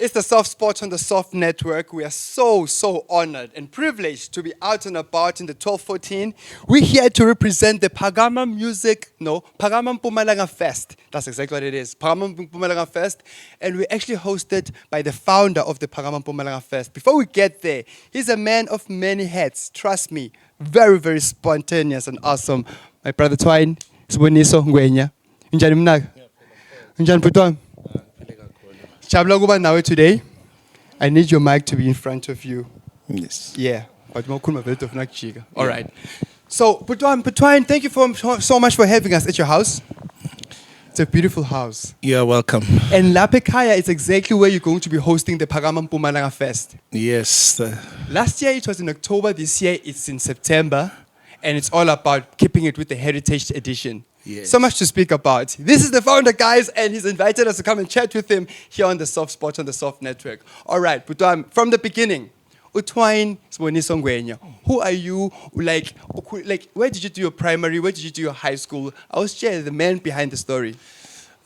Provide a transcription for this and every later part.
It's the Soft Spot on the Soft Network. We are so honored and privileged to be out and about in the 1214. We're here to represent the Phakama Phakama Mpumalanga Fest. That's exactly what it is, Phakama Mpumalanga Fest. And we're actually hosted by the founder of the Phakama Mpumalanga Fest. Before we get there, he's a man of many hats. Trust me, very spontaneous and awesome. My brother Twain, Ngwenya. Unjani mnaka? Unjani bhuti? Jabula kuba nawe today. I need your mic to be in front of you. Yes. Yeah. All right. So, Twain, thank you so much for having us at your house. It's a beautiful house. You're welcome. And Lapekaya is exactly where you're going to be hosting the Phakama Mpumalanga Fest. Yes. Last year it was in October. This year it's in September. And it's all about keeping it with the Heritage Edition. Yes. So much to speak about. This is the founder, guys, and he's invited us to come and chat with him here on the Soft Spot on the Soft Network. All right, but from the beginning, Twain, Ngwenya, who are you? Like, where did you do your primary? Where did you do your high school? I was the man behind the story.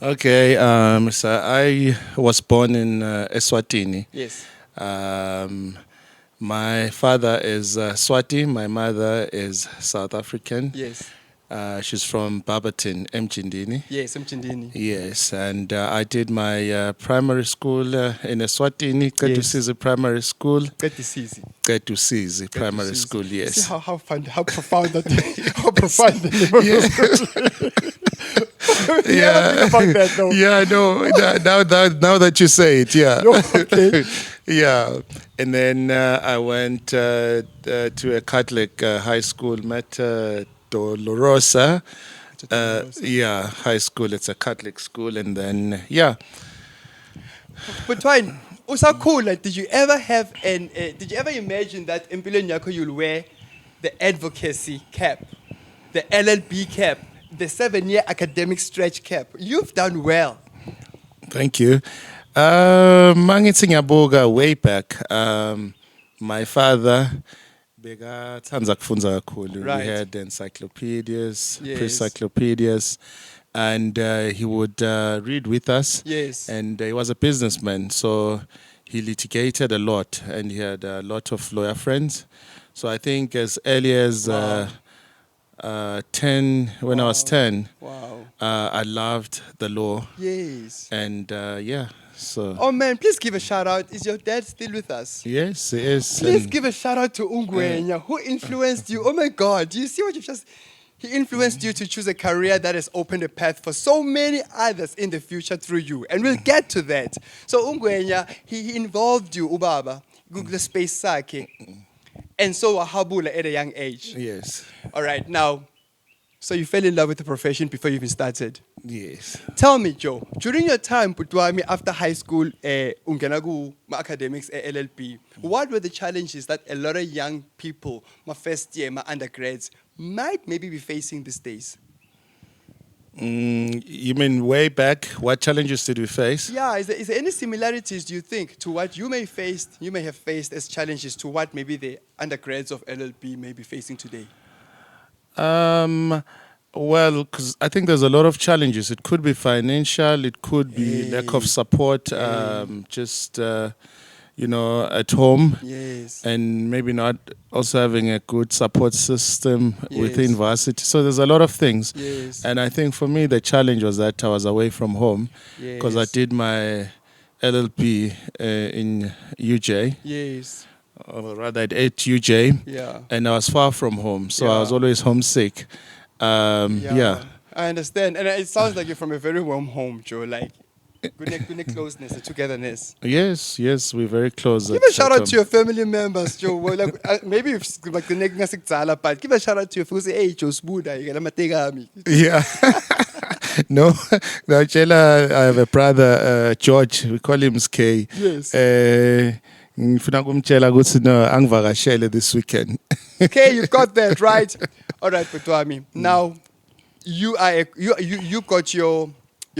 Okay, so I was born in Eswatini. Yes. My father is Swati. My mother is South African. Yes. She's from Barberton, Mchindini. Yes, Mchindini. Yes, and I did my primary school in Eswatini, Ketusizi Primary School. Ketusizi Primary School, yes. See how profound that, how profound the name of the school. Yeah, about that, though. Yeah, I know. Now that you say it, yeah. Okay. Yeah, and then I went to a Catholic high school, Dolorosa. Yeah, high school. It's a Catholic school, and then yeah. But Twain, also cool. Like, did you ever imagine that in Nyako you'll wear the advocacy cap, the LLB cap, the 7-year academic stretch cap? You've done well. Thank you. Mangithi ngiyabuka way back. My father bekathanda kufunza kakhulu. Right. We had encyclopedias, Yes. pre-cyclopedias, and he would read with us. Yes. And he was a businessman, so he litigated a lot, and he had a lot of lawyer friends. So I think as early as 10, when I was 10, Wow. I loved the law. Yes. And yeah, so. Oh man, please give a shout out. Is your dad still with us? Yes, it is. Please And give a shout out to Ngwenya, who influenced you. Oh my God, do you see what you've just... He influenced you to choose a career that has opened a path for so many others in the future through you. And we'll get to that. So Ngwenya, he involved you, Ubaba, Google Space Sake. And so Wahabula at a young age. Yes. All right, now, so you fell in love with the profession before you even started. Yes. Tell me, Joe, during your time, Putwami, after high school, Ungenagu, my academics, LLB, what were the challenges that a lot of young people, my first year, my undergrads, might maybe be facing these days? You mean way back? What challenges did we face? Yeah, is there any similarities, do you think, to what you may have faced as challenges to what maybe the undergrads of LLB may be facing today? Well, because I think there's a lot of challenges. It could be financial, it could be lack of support, just, at home. Yes. And maybe not also having a good support system within Yes. varsity. So there's a lot of things. Yes. And I think for me, the challenge was that I was away from home because I Yes. did my LLB in UJ. Yes. Or rather at UJ, Yeah. and I was far from home, so I was Yeah. always homesick. Yeah. I understand. And it sounds like you're from a very warm home, Joe. Like, good closeness, togetherness. Yes, we're very close. Give a shout out to your family members, Joe. Well, like, maybe if like the next but give a shout out to your family. Hey, Joe, Sbuda, you got a Yeah. No, Chela, I have a brother, George. We call him Skay. Yes. Ngifuna kumtshela ukuthi no angivakashele this weekend. Okay, you got that right. All right, Putwami. Now, you got your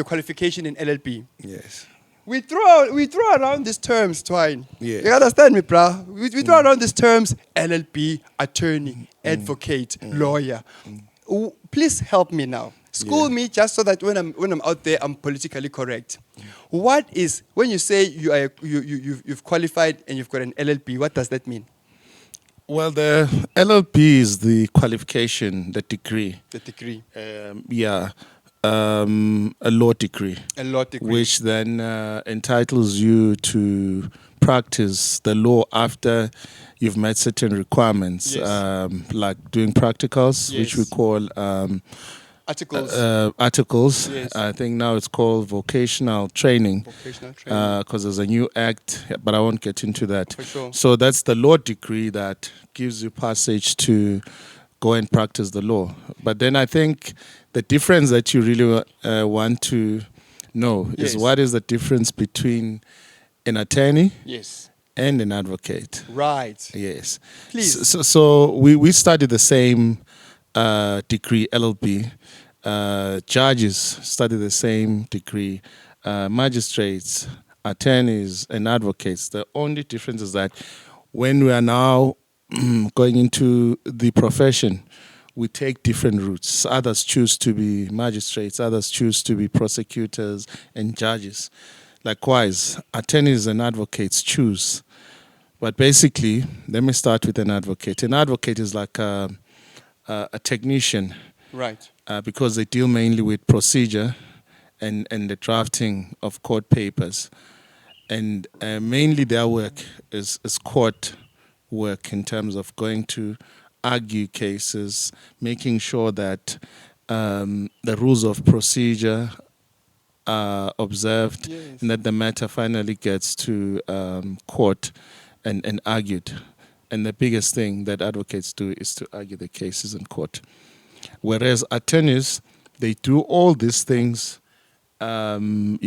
qualification in LLB. Yes. We throw around these terms, Twain. Yeah. You understand me, brah? We throw around these terms: LLB, attorney, advocate, lawyer. Please help me now. School me just so that when I'm out there, I'm politically correct. What is, when you say you've qualified and you've got an LLB, what does that mean? Well, the LLB is the qualification, the degree. The degree. A law degree. A law degree. Which then entitles you to practice the law after you've met certain requirements, like doing practicals, which we call articles. Articles. Yes. I think now it's called vocational training. Vocational training. Because there's a new act, but I won't get into that. For sure. So that's the law degree that gives you passage to go and practice the law. But then I think the difference that you really want to know is what is the difference between an attorney and an advocate. Right. Yes. Please. So we study the same degree, LLB. Judges study the same degree. Magistrates, attorneys, and advocates. The only difference is that when we are now going into the profession, we take different routes. Others choose to be magistrates, others choose to be prosecutors and judges. Likewise, attorneys and advocates choose. But basically, let me start with an advocate. An advocate is like a technician. Right. Because they deal mainly with procedure and the drafting of court papers. And mainly their work is court work in terms of going to argue cases, making sure that the rules of procedure are observed, and that the matter finally gets to court and argued. And the biggest thing that advocates do is to argue the cases in court. Whereas attorneys, they do all these things, administer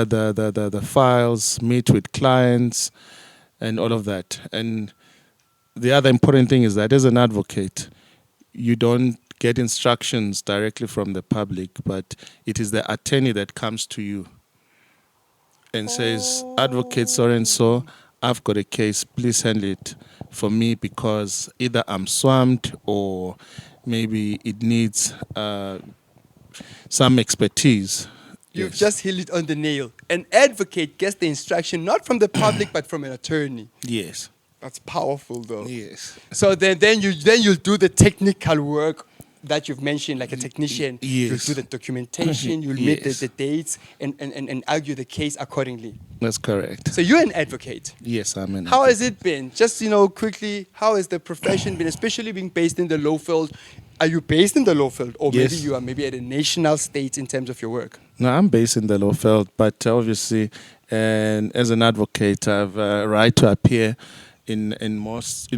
the files, meet with clients, and all of that. And the other important thing is that as an advocate, you don't get instructions directly from the public, but it is the attorney that comes to you and says, Advocate so-and-so, I've got a case, please handle it for me because either I'm swamped or maybe it needs some expertise. You've just hit it on the nail. An advocate gets the instruction not from the public but from an attorney. Yes. That's powerful, though. Yes. So then you'll do the technical work that you've mentioned, like a technician. Yes. You'll do the documentation. You'll meet the dates and argue the case accordingly. That's correct. So you're an advocate. Yes, I'm an How advocate. has it been? Just quickly, how has the profession been, especially being based in the law field? Are you based in the law field, or maybe Yes. you are maybe at a national state in terms of your work? No, I'm based in the law field, but obviously, and as an advocate, I have a right to appear in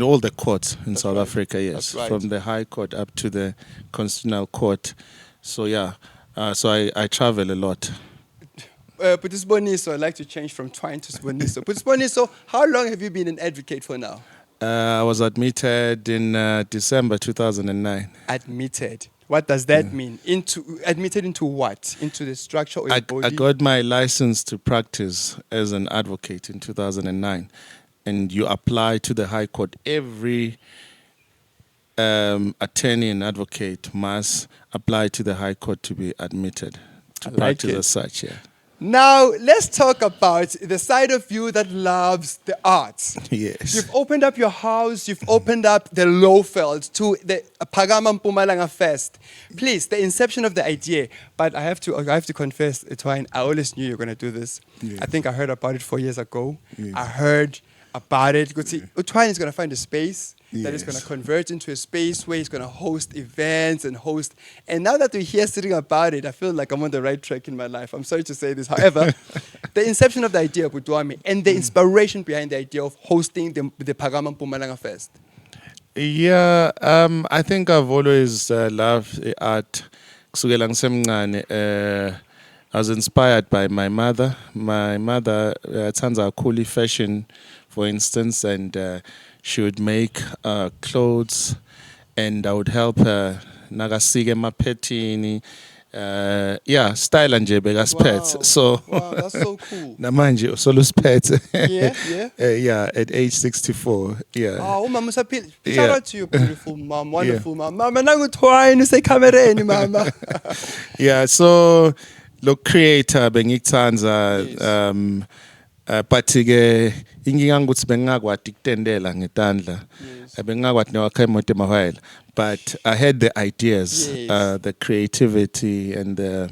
all the courts in South Africa. Yes, That's right. From the High Court up to the Constitutional Court. So yeah, so I travel a lot. But I'd like to change from Twain to Sboniso. But Sboniso, how long have you been an advocate for now? I was admitted in December 2009. Admitted. What does that mean? Admitted into what? Into the structure or your body? I got my license to practice as an advocate in 2009. And you apply to the High Court. Every attorney and advocate must apply to the High Court to be admitted to practice as such. Yeah. Now, let's talk about the side of you that loves the arts. Yes. You've opened up your house, you've opened up the law field to the Phakama Mpumalanga Fest. Please, the inception of the idea, but I have to confess, Twain, I always knew you were going to do this. Yes. I think I heard about it 4 years ago. Yes. I heard about it. Twain is going to find a space that is Yes. going to convert into a space where he's going to host events and now that we're here sitting about it, I feel like I'm on the right track in my life. I'm sorry to say this. However, the inception of the idea of Budwami and the inspiration behind the idea of hosting the Phakama Mpumalanga Fest. Yeah, I think I've always loved art. Kusukela ngisemncane, I was inspired by my mother. My mother thanza kakhulu fashion, for instance, and she would make clothes, and I would help her nakasike emaphetini Yeah, style nje bekasiphethe. Wow. So Wow, that's so cool. namanje solo siphethe. Yeah, yeah. Yeah, at age 64. Yeah. Oh, mama usaphila. Shout Yeah. out to you, beautiful mom, wonderful mom. Mama nangu Twain usekamereni mama. Yeah, so lo creator bengikuthanda Yes. but ke inkinga ukuthi bengakwadi kutendela ngetandla. Bengakwadi newakha imoto emahwayela. But I had the ideas, Yes. the creativity and the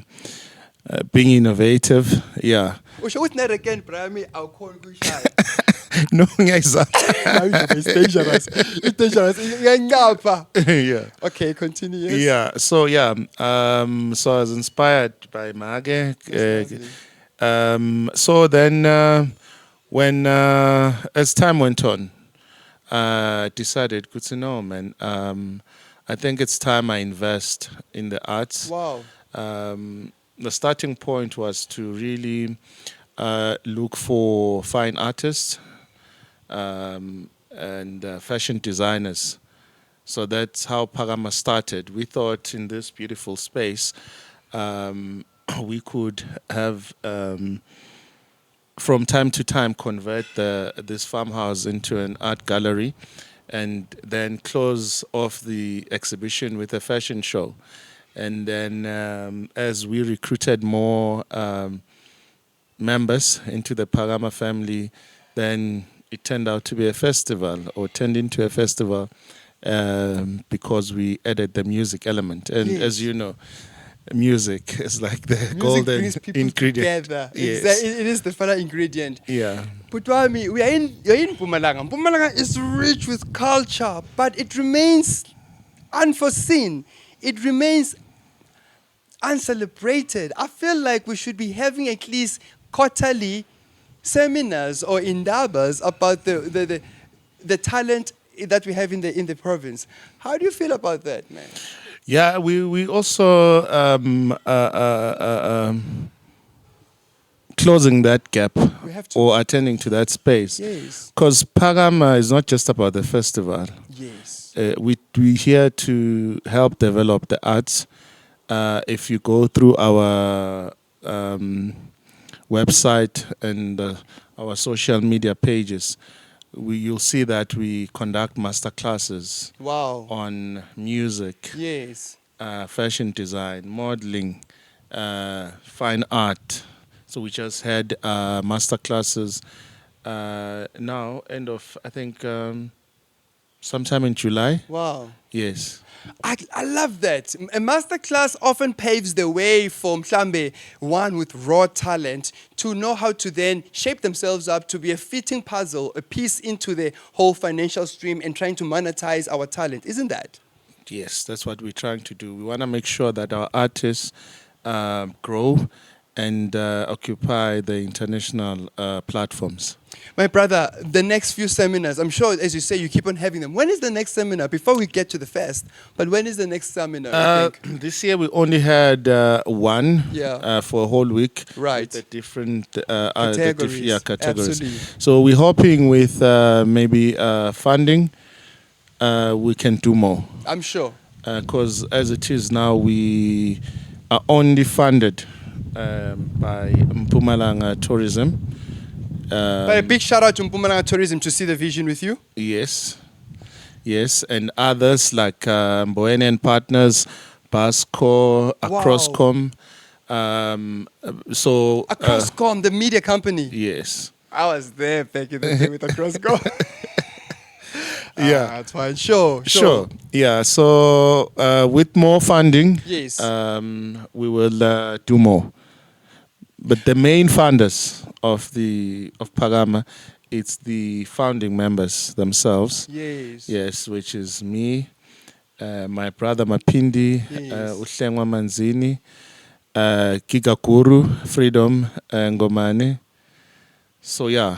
being innovative. Yeah. Usho ukuthi nerekend brami awukhona ukushaya. No, ngiyayizama. It's dangerous. It's dangerous. Iyancapha. Yeah. Okay, continue. Yes. Yeah. So yeah. So I was inspired by Mage. So then, when as time went on, I decided, no, man. I think it's time I invest in the arts. Wow. The starting point was to really look for fine artists and fashion designers. So that's how Phakama started. We thought in this beautiful space we could have, from time to time, convert this farmhouse into an art gallery and then close off the exhibition with a fashion show. And then as we recruited more members into the Phakama family, then it turned out to be a festival, or turned into a festival, because we added the music element. And Yes. as you know, music is like the Music golden brings people ingredient. together. Yes. Exactly. It is the final ingredient. Yeah. But Wami, you're in Mpumalanga. Mpumalanga is rich with culture, but it remains unforeseen. It remains uncelebrated. I feel like we should be having at least quarterly seminars or indabas about the talent that we have in the province. How do you feel about that, man? Yeah, we also closing that gap We have to. or attending to that space. Yes. Because Phakama is not just about the festival. Yes. We here to help develop the arts. If you go through our website and our social media pages, you'll see that we conduct master classes Wow. on music, Yes. fashion design, modeling, fine art. So we just had master classes now, end of, I think, sometime in July. Wow. Yes. I love that. A masterclass often paves the way for Mhlambe, one with raw talent, to know how to then shape themselves up to be a fitting puzzle, a piece into the whole financial stream and trying to monetize our talent. Isn't that? Yes, that's what we're trying to do. We want to make sure that our artists grow and occupy the international platforms. My brother, the next few seminars, I'm sure, as you say, you keep on having them. When is the next seminar? Before we get to the fest, but when is the next seminar? I think? This year we only had one Yeah. for a whole week. Right. With the different Categories. categories. Absolutely. So we're hoping with maybe funding, we can do more. I'm sure. Because as it is now, we are only funded by Mpumalanga Tourism. But a big shout out to Mpumalanga Tourism to see the vision with you. Yes, yes, and others like Ngwenya and Partners, Basco, Acrosscom. So Acrosscom, the media company. yes, I was there back in the day with Acrosscom. Yeah. That's fine. Sure. sure, yeah. So with more funding, Yes. we will do more. But the main funders of Phakama, it's the founding members themselves. Yes. Yes, which is me, my brother Mapindi, Yes. Uhlengwa Manzini, Kigakuru, Freedom, Ngomane. So yeah.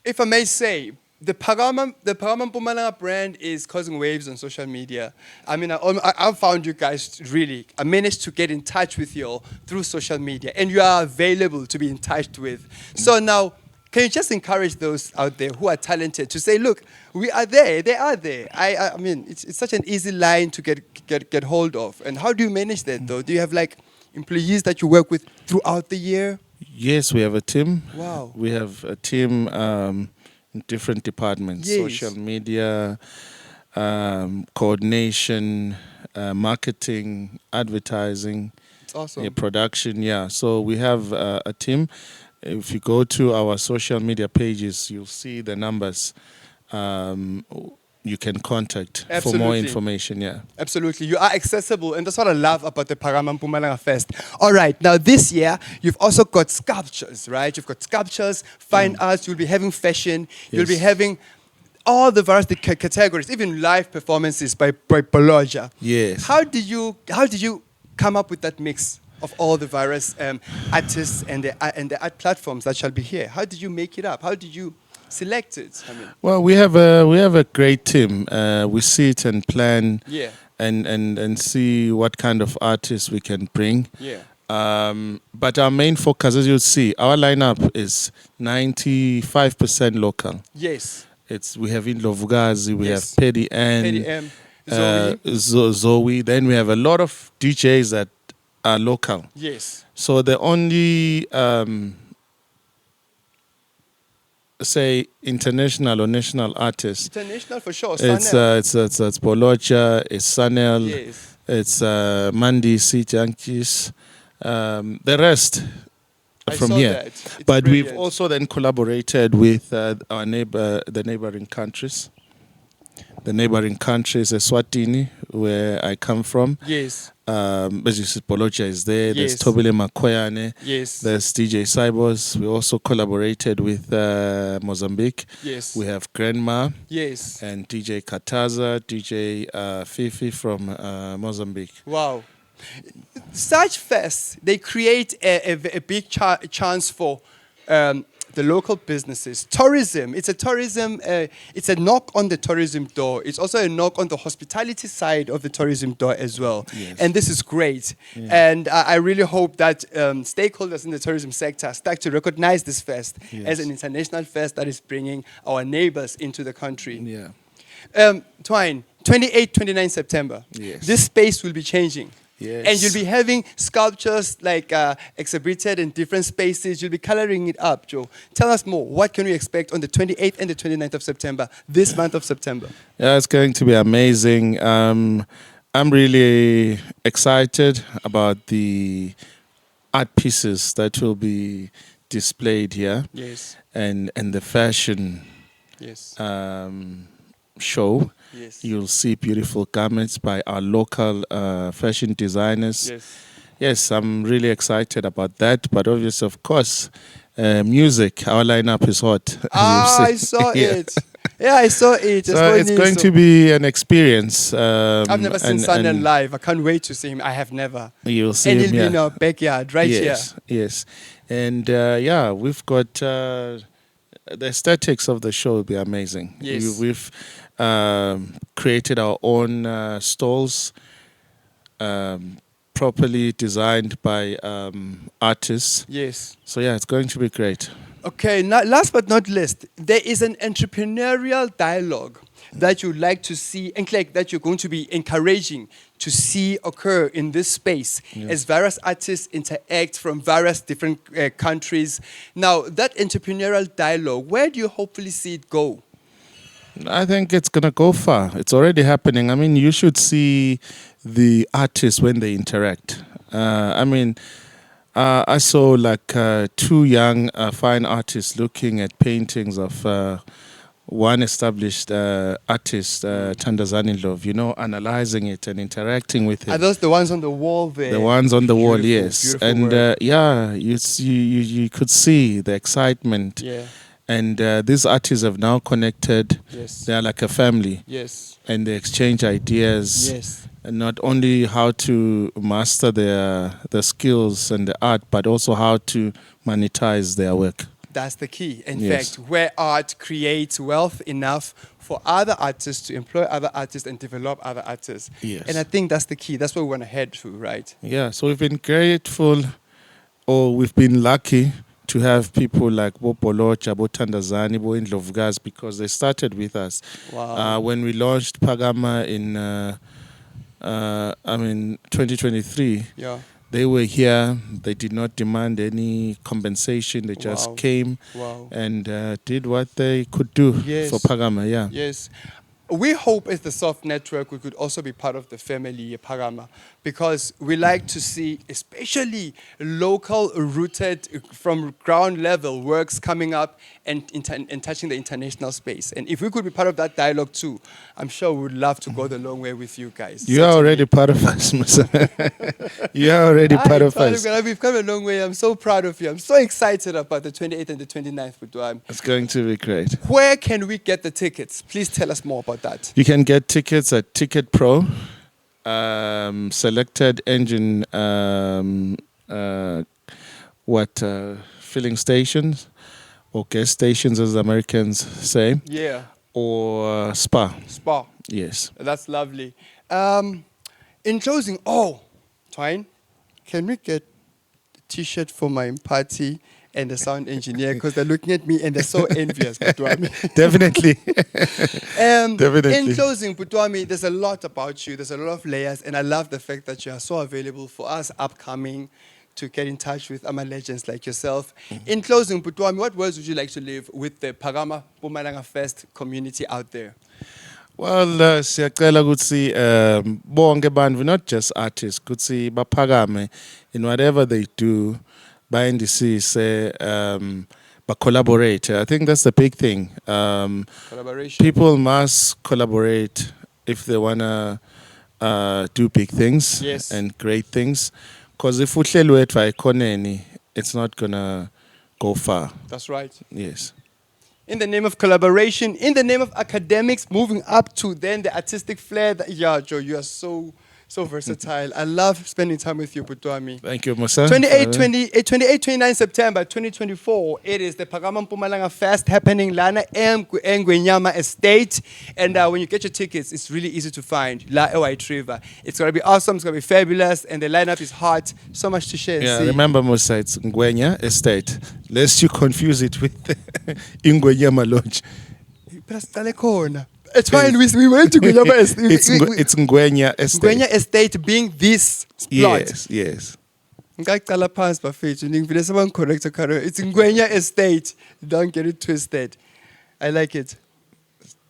If I may say, the Phakama Mpumalanga brand is causing waves on social media. I mean, I found you guys really. I managed to get in touch with you all through social media, and you are available to be in touch with. So now, Can you just encourage those out there who are talented to say, look, we are there, they are there. I mean, it's such an easy line to get hold of. And how do you manage that, though? Do you have, like, employees that you work with throughout the year? Yes, we have a team. Wow. We have a team in different departments, Yes. social media, coordination, marketing, advertising, It's awesome. production. Yeah, so we have a team. If you go to our social media pages, you'll see the numbers. You can contact for more Absolutely. information. Yeah. Absolutely. You are accessible, and that's what I love about the Phakama Mpumalanga Fest. All right, now this year, you've also got sculptures, right? You've got sculptures, fine arts, you'll be having fashion, you'll be Yes. having all the various categories, even live performances by Bologna. Yes. How did you come up with that mix of all the various artists and the art platforms that shall be here? How did you make it up? How did you select it? I mean, Well, we have a great team. We sit and plan yeah, and see what kind of artists we can bring. yeah. But our main focus, as you'll see, our lineup is 95% local. Yes. We have Indlovukazi, we Yes. have Paddy Ann, Paddy M. Zoe. Then we have a lot of DJs that are local. Yes. So the only say international or national artists, International for sure. it's Sanel. it's Bolocha, it's Sanel, Yes. it's Mandy C Junkies, the rest I from saw here. that. It's But we've brilliant. also then collaborated with the neighboring countries. The neighboring countries, Eswatini, where I come from. Yes. As you see, Bolocha is there. There's Yes. Tobile Makoyane. Yes. There's DJ Cybos. We also collaborated with Mozambique. Yes. We have Grandma Yes. and DJ Kataza, DJ Fifi from Mozambique. Wow. Such fests, they create a big chance for the local businesses. Tourism, it's a knock on the tourism door. It's also a knock on the hospitality side of the tourism door as well. Yes. And this is great. And I really hope that stakeholders in the tourism sector start to recognize this fest as an international fest that is bringing our neighbors into the country. Yeah. Twain, 28, 29 September. Yes. This space will be changing. Yes. And you'll be having sculptures like exhibited in different spaces. You'll be coloring it up, Joe. Tell us more. What can we expect on the 28th and the 29th of September, this month of September? Yeah, it's going to be amazing. I'm really excited about the art pieces that will be displayed here. Yes. And the fashion Yes. show. Yes. You'll see beautiful garments by our local fashion designers. Yes. Yes, I'm really excited about that. But obviously, of course, music, our lineup is hot. as Ah, I you've seen. saw Yeah. it. Yeah, I saw it. So it's going to be an experience. I've never seen and Sanel live. I can't wait to see him. I have never. You'll see And him he'll be here. in our backyard, right Yes, yes. And yeah, we've got the aesthetics of the show will be amazing. Yes. We've created our own stalls, properly designed by artists. here. Yes. So yeah, it's going to be great. Okay, now, last but not least, there is an entrepreneurial dialogue that you'd like to see, and like that you're going to be encouraging to see occur in this space as various artists interact from various different countries. Now, that entrepreneurial dialogue, where do you hopefully see it go? I think it's going to go far. It's already happening. I mean, you should see the artists when they interact. I saw like two young fine artists looking at paintings of one established artist, Thandazani Love, analyzing it and interacting with Are him. those the ones on the wall there? The ones on the wall, Beautiful, yes. beautiful And work. yeah, you could see the excitement. Yeah. And these artists have now connected. Yes. They are like a family. Yes. And they exchange ideas. Yes. And not only how to master their skills and the art, but also how to monetize their work. That's the key. In Yes. fact, where art creates wealth enough for other artists to employ other artists and develop other artists. Yes. And I think that's the key. That's what we want to head to, right? Yeah, so we've been grateful, or we've been lucky to have people like Bo Bolocha, Bo Tandazani, Bo Indlovgas, because they started with us. Wow. When we launched Phakama in 2023, Yeah. they were here. They did not demand any compensation. They just Wow. came Wow. and did what they could do Yes. for Phakama. Yeah. Yes. We hope as the Soft Network we could also be part of the family Phakama, because we like to see especially local rooted from ground level works coming up and touching the international space. And if we could be part of that dialogue too, I'm sure we would love to go the long way with you guys. You are already part of us, Musa. You are already part of us. We've come a long way. I'm so proud of you. I'm so excited about the 28th and the 29th. It's going to be great. Where can we get the tickets? Please tell us more about that. You can get tickets at Ticket Pro, selected engine, filling stations or gas stations, as the Americans say. Yeah. Or Spa. Spa. Yes. That's lovely. In closing, Twain, can we get a T-shirt for my party and the sound engineer, because they're looking at me and they're so envious. Definitely. Definitely. In closing, Putwami, there's a lot about you. There's a lot of layers, and I love the fact that you are so available for us upcoming to get in touch with Ama legends like yourself. Mm-hmm. In closing, Putwami, what words would you like to leave with the Phakama Mpumalanga Fest community out there? Well, siyacela ukuthi bonke bantu, not just artists, kutsi baphakame in whatever they do. But collaborate. I think that's the big thing. Collaboration. People must collaborate if they want to do big things. Yes. And great things. Because if uhlelwe ekhoneni, it's not going to go far. That's right. Yes. In the name of collaboration, in the name of academics, moving up to then the artistic flair. Joe, you are so versatile. I love spending time with you, Putwami. Thank you, Musa. 29 September 2024. It is the Phakama Mpumalanga Fest happening Lana Ngwenya Estate. And when you get your tickets, it's really easy to find. La White River. It's going to be awesome. It's going to be fabulous. And the lineup is hot. So much to share. Yeah, remember, Musa, it's Ngwenya Estate. Lest you confuse it with Ngwenya Lodge. It's fine. We went to Ngwenya Estate. It's Ngwenya Estate. Ngwenya Estate being this plot. Yes. It's Ngwenya Estate. Don't get it twisted. I like it.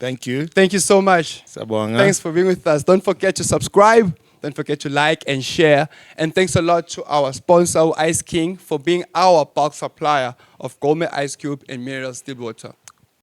Thank you. Thank you so much. Sabonga. Thanks for being with us. Don't forget to subscribe. Don't forget to like and share. And thanks a lot to our sponsor, Ice King, for being our bulk supplier of Gourmet Ice Cube and mineral still water.